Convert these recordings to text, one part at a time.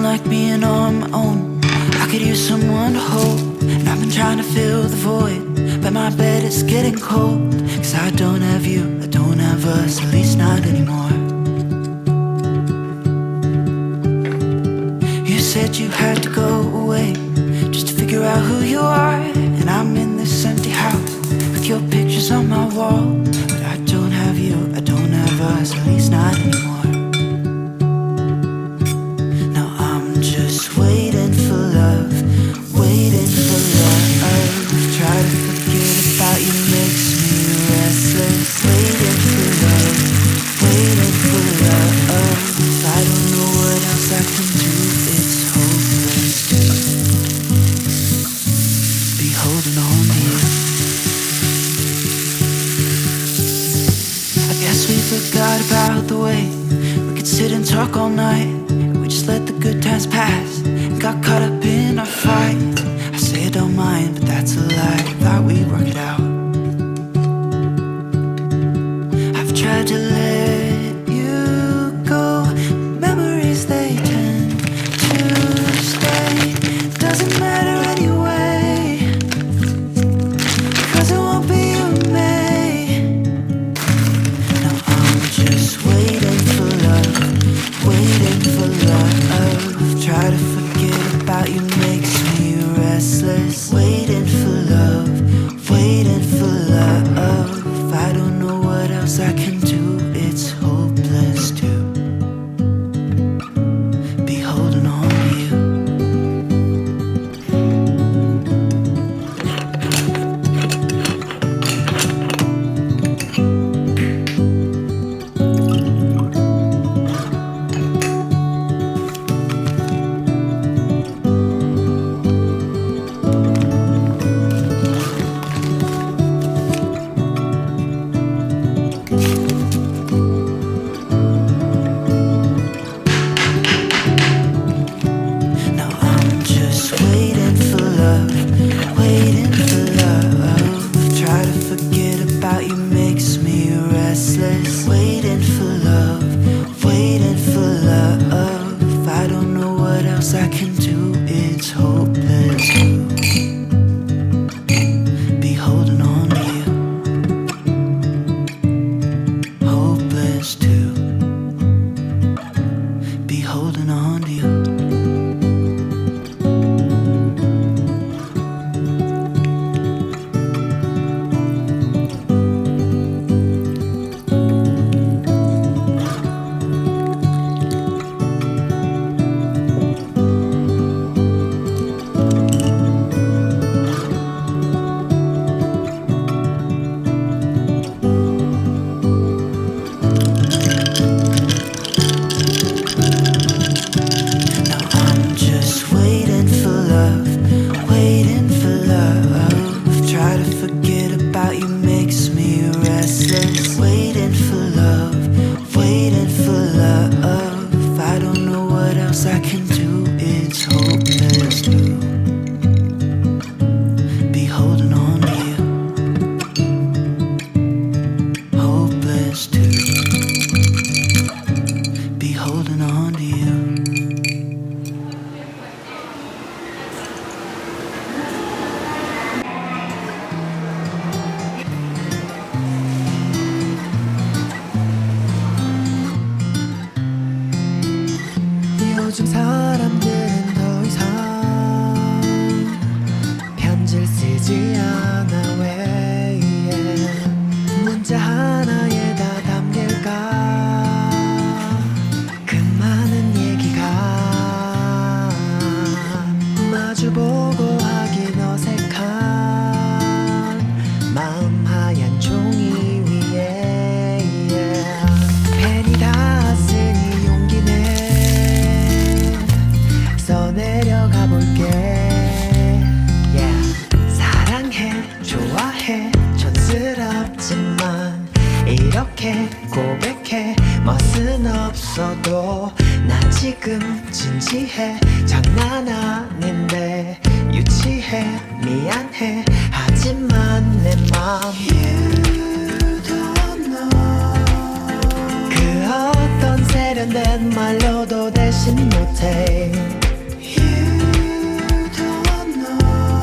Like being on my own, I could use someone to hold. And I've been trying to fill the void, but my bed is getting cold. Cause I don't have you, I don't have us, at least not anymore. You said you had to go away just to figure out who you are. And I'm in this empty house with your pictures on my wall. But I don't have you, I don't have us, at least not anymore. Just waiting for love, waiting for love. Try to forget about you makes me restless. Waiting for love, waiting for love. I don't know what else I can do, it's hopeless to be holding on to you. I guess we forgot about the way we could sit and talk all night. Just let the good times pass and got caught up in our fight. I say I don't mind, but that's a lie. Thought we'd work it out. I've tried to let you go. Memories, they tend to stay. Doesn't matter anyway, cause it won't be you and me. Now I'm just waiting for love, waiting for love. Try to forget about you makes me restless. Waiting for love, waiting for love. I don't know what else I can do, it's hopeless to be holding on to you. I can do, it's hopeless to be holding on to you. Hopeless to be holding on to you. I can do, it's hopeless to be holding on to you. Hopeless to be holding on to you. 요즘 사람들은 더 이상 편지를 쓰지 않아. 왜 문자 하나에 다 담길까 그 많은 얘기가. 마주보고 하긴 어색한 마음 하얀 종이 위에 펜이 다 쓰니 용기내 나 지금 진지해 장난 아닌데 유치해 미안해 하지만 내 맘 You don't know. 그 어떤 세련된 말로도 대신 못해 You don't know.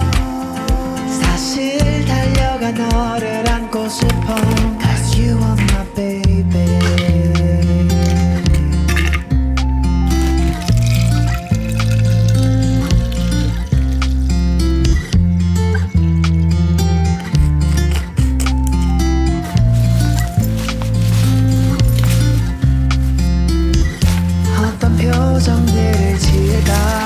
사실 달려가 너를 안고 싶어 Cause you are my baby 어떤 표정들을 지을까